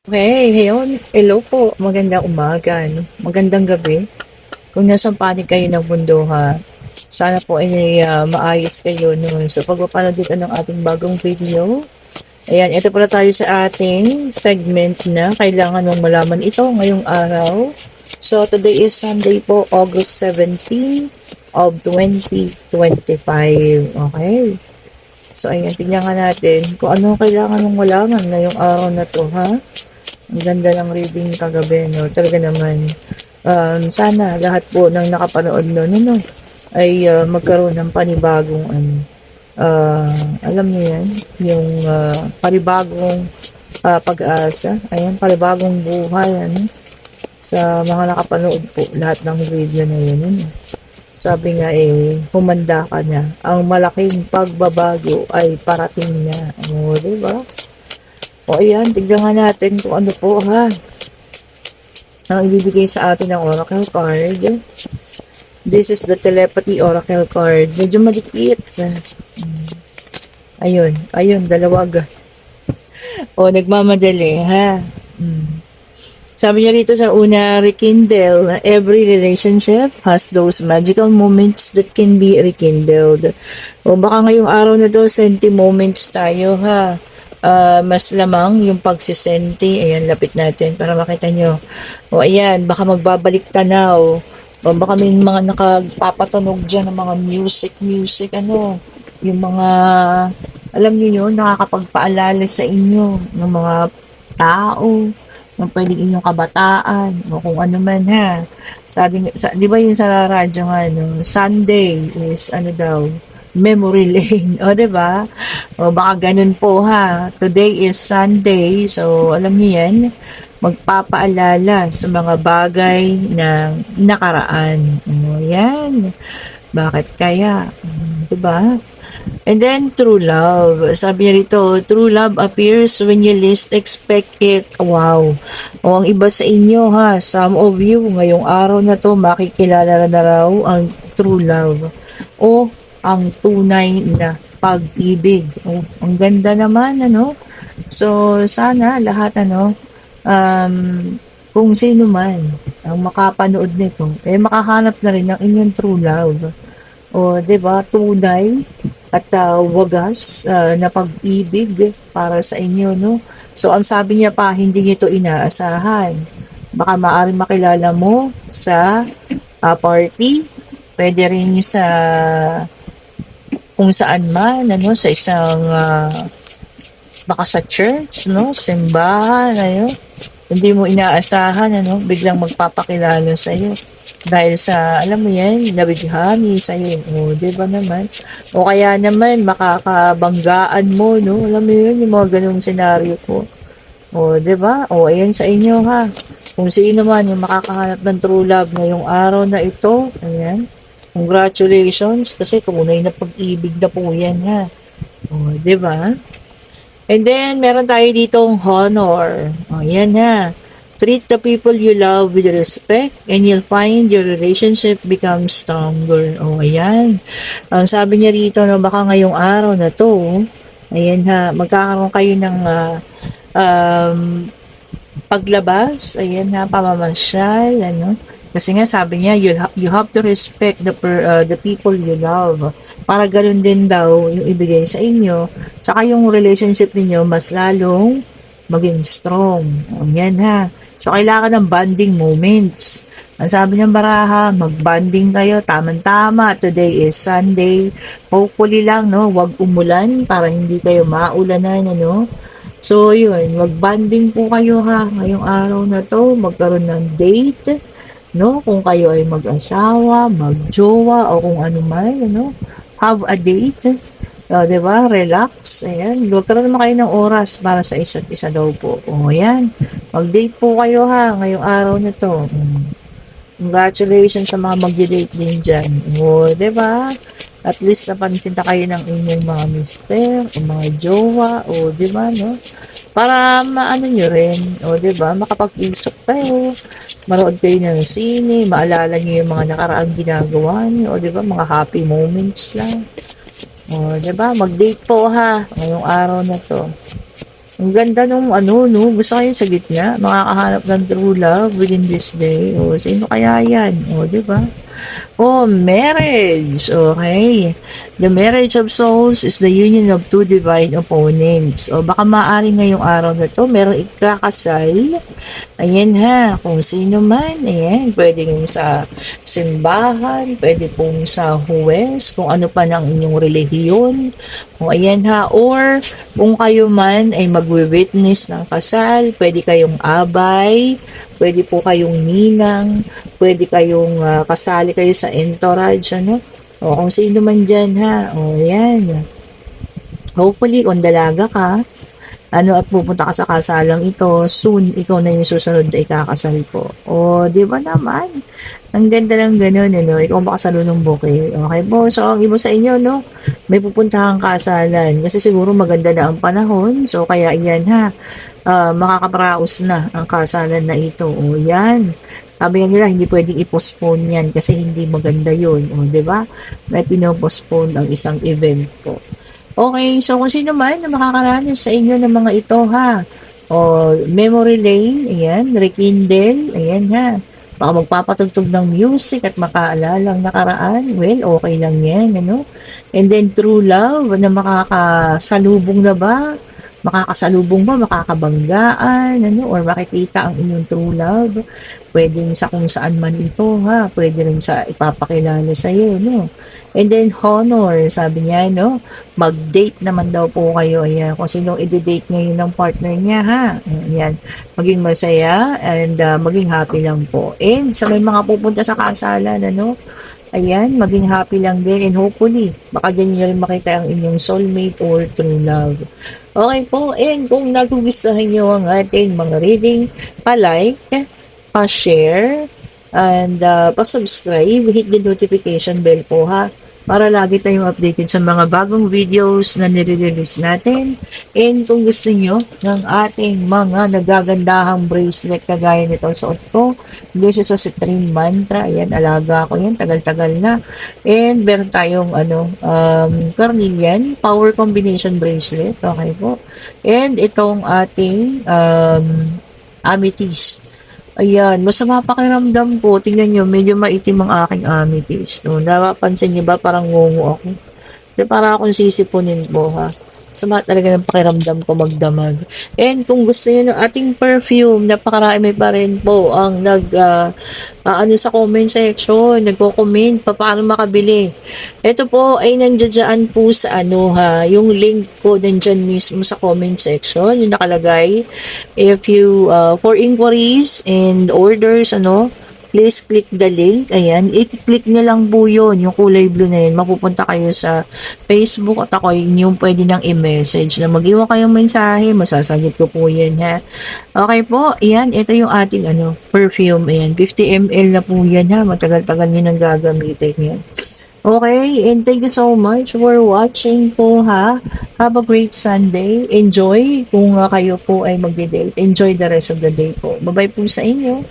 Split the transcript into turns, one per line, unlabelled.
Okay, hello po. Magandang umaga, no? Magandang gabi. Kung nasaan panig kayo ng mundo, ha? Sana po ay maayos kayo, no? So, pagpapanood dito ng ating bagong video. Ayan, ito pala tayo sa ating segment na kailangan mong malaman ito ngayong araw. So, today is Sunday po, August 17 of 2025. Okay? So, ayan, tingnan nga natin kung ano kailangan mong malaman ngayong araw na to, ha? Ang ganda ng reading kagabi, no? Talaga naman, sana lahat po ng nakapanood no, ay magkaroon ng panibagong, alam niyo yan, yung panibagong pag-asa, ayan, panibagong buhay, ano, sa mga nakapanood po, lahat ng video na yun, ano. Sabi nga humanda ka na. Ang malaking pagbabago ay parating na. O, diba? O, ayan, tignan nga natin kung ano po, ha, ang ibibigay sa atin ng oracle card. This is the telepathy oracle card. Medyo madikit. Ayun, dalawa agad. O, nagmamadali, ha? Sabi niya rito sa una, rekindle. Every relationship has those magical moments that can be rekindled. O, baka ngayong araw na to, senti moments tayo, ha? Mas lamang yung pagsisenti. Ayan, lapit natin para makita nyo. O ayan, baka magbabalik tanaw. O baka may mga nakapapatunog dyan ng mga music, ano. Yung mga, alam nyo yun, nakakapagpaalala sa inyo ng mga tao, ng pwedeng inyong kabataan, o kung ano man ha. Di ba yung sa radyo nga, no? Sunday is, ano daw, memory lane. O, diba? O, baka ganun po ha. Today is Sunday. So, alam niyo yan. Magpapaalala sa mga bagay na nakaraan. O, yan. Bakit kaya? Diba? And then, true love. Sabi niya rito, true love appears when you least expect it. Wow. O, ang iba sa inyo ha, some of you, ngayong araw na to, makikilala na raw ang true love. O, ang tunay na pag-ibig. Oh, ang ganda naman, ano? So, sana lahat, ano, kung sino man ang makapanood nito, makahanap na rin ng inyong true love. O, di ba, tunay at wagas na pag-ibig para sa inyo, no? So, ang sabi niya pa, hindi niyo ito inaasahan. Baka maaaring makilala mo sa party, pwede rin sa kung saan man, ano, sa isang, baka sa church, no, simbahan, ano, hindi mo inaasahan, ano, biglang magpapakilala sa iyo. Dahil sa, alam mo yan, nabighani sa iyo. O, di ba naman? O kaya naman, makakabanggaan mo, no, alam mo yun, yung mga ganung senaryo po. O, di ba? O, ayan sa inyo, ha. Kung sino man yung makakahanap ng true love ngayong araw na ito, ayan, congratulations, kasi tunay na pag-ibig na po yan, ha. O, di ba? And then, meron tayo ditong honor. O, yan, ha. Treat the people you love with respect and you'll find your relationship becomes stronger. O, ayan. Ang sabi niya rito, no, baka ngayong araw na to, ayan, ha, magkakaroon kayo ng um, paglabas, ayan, ha, pamamasyal, ano. Kasi nga sabi niya, you have to respect the people you love. Para ganun din daw yung ibigay sa inyo. Tsaka yung relationship niyo mas lalong maging strong. Yan ha. So, kailangan ng bonding moments. Ang sabi ng baraha, mag-bonding kayo, tamang-tama. Today is Sunday. Hopefully lang, no, wag umulan para hindi kayo maulanan, ano. So, yun, mag-bonding po kayo ha. Ngayong araw na to, magkaroon ng date, no? Kung kayo ay mag-asawa, mag-jowa, o kung ano man, ano, have a date. Diba? Relax. Ayan. Magkaroon naman kayo ng oras para sa isa't isa daw po. O, ayan. Mag-date po kayo ha, ngayong araw na to. Congratulations sa mga mag-date din dyan. O, diba? At least napansinta kayo ng inyong mga mister, o mga jowa, o diba, no? Para maano nyo rin, o diba, makapag-usap kayo, manood kayo ng sine, maalala nyo yung mga nakaraang ginagawa nyo, o diba, mga happy moments lang. O diba, mag-date po ha, ngayong araw na to. Ang ganda nung ano, no? Gusto kayo sa gitna, makakahanap ng true love within this day. O, sino kaya yan? O, di ba? Oh, marriage. Okay. The marriage of souls is the union of two divine opponents. O baka maaari ngayong araw na to, merong ikakasal. Ayan ha, kung sino man, ayan, pwede kong sa simbahan, pwede pong sa huwes, kung ano pa ng inyong relihiyon. O ayan ha, or kung kayo man ay magwi-witness ng kasal, pwede kayong abay, pwede po kayong ninang, pwede kayong kasali kayo sa entourage, ano? O kung sino man dyan ha, o ayan. Hopefully, kung dalaga ka, ano at pupunta ka sa kasalang ito, soon ikaw na yung susunod na ikakasal po. O, di ba naman? Ang ganda ng ganun, ano? Ikaw makasalo ng bouquet. Okay po, so ang iba sa inyo, no? May pupuntahang kasalan. Kasi siguro maganda na ang panahon. So, kaya yan ha. Makakaparaos na ang kasalan na ito. O, yan. Sabi nga nila, hindi pwedeng i-postpone yan kasi hindi maganda yun. O, di ba? May pinopostpone ang isang event po. Okay, so kung sino man na makakaranas sa inyo ng mga ito ha. O memory lane, ayan, rekindle, ayan ha. Baka magpapatugtog ng music at makaalalang nakaraan, well, okay lang yan, ano. And then true love, na makakasalubong na ba? Makakasalubong ba? Makakabanggaan, ano, or makikita ang inyong true love. Pwedeng sa kung saan man ito ha. Pwede rin sa ipapakilala sa iyo, no. And then honor, sabi niya, no? Mag-date naman daw po kayo. Ayan, kung sino i-date ngayon ng partner niya, ha? Ayan, maging masaya and maging happy lang po. And sa may mga pupunta sa kasalan, ano? Ayan, maging happy lang din and hopefully, baka dyan nyo rin makita ang inyong soulmate or true love. Okay po, and kung nagugustuhan nyo ang ating mga reading, pa-like, pa-share, and pa-subscribe, hit the notification bell po ha, para lagi tayong updated sa mga bagong videos na nire-release natin. And kung gusto nyo ng ating mga nagagandahang bracelet kagaya nito suot ko, this is a Citrine Mantra, ayan, alaga ko yan, tagal-tagal na. And meron tayong Carnelian Power Combination Bracelet, okay po. And itong ating amethyst. Ayan, masama pakiramdam ko. Tingnan nyo, medyo maitim ang aking amethyst. No? Napapansin nyo ba, parang ngungu ako. Kasi para akong sisipunin po, ha. Sama talaga ng pakiramdam ko magdamag. And kung gusto niyo ng ating perfume, napakarami pa rin po ang ano sa comment section, nagko-comment paano makabili. Ito po ay nandiyan po sa ano ha, yung link ko nandiyan mismo sa comment section, yung nakalagay. If you for inquiries and orders ano, please click the link. Ayan, i-click nyo lang po yun, yung kulay blue na yun. Mapupunta kayo sa Facebook at ako yung pwede nang i-message na mag-iwan kayong mensahe. Masasagot ko po yan ha. Okay po, ayan, ito yung ating perfume. Ayan, 50 ml na po yan ha. Matagal-tagal nyo nang gagamitin yan. Okay, and thank you so much for watching po ha. Have a great Sunday. Enjoy kung kayo po ay magde-date. Enjoy the rest of the day po. Bye-bye po sa inyo.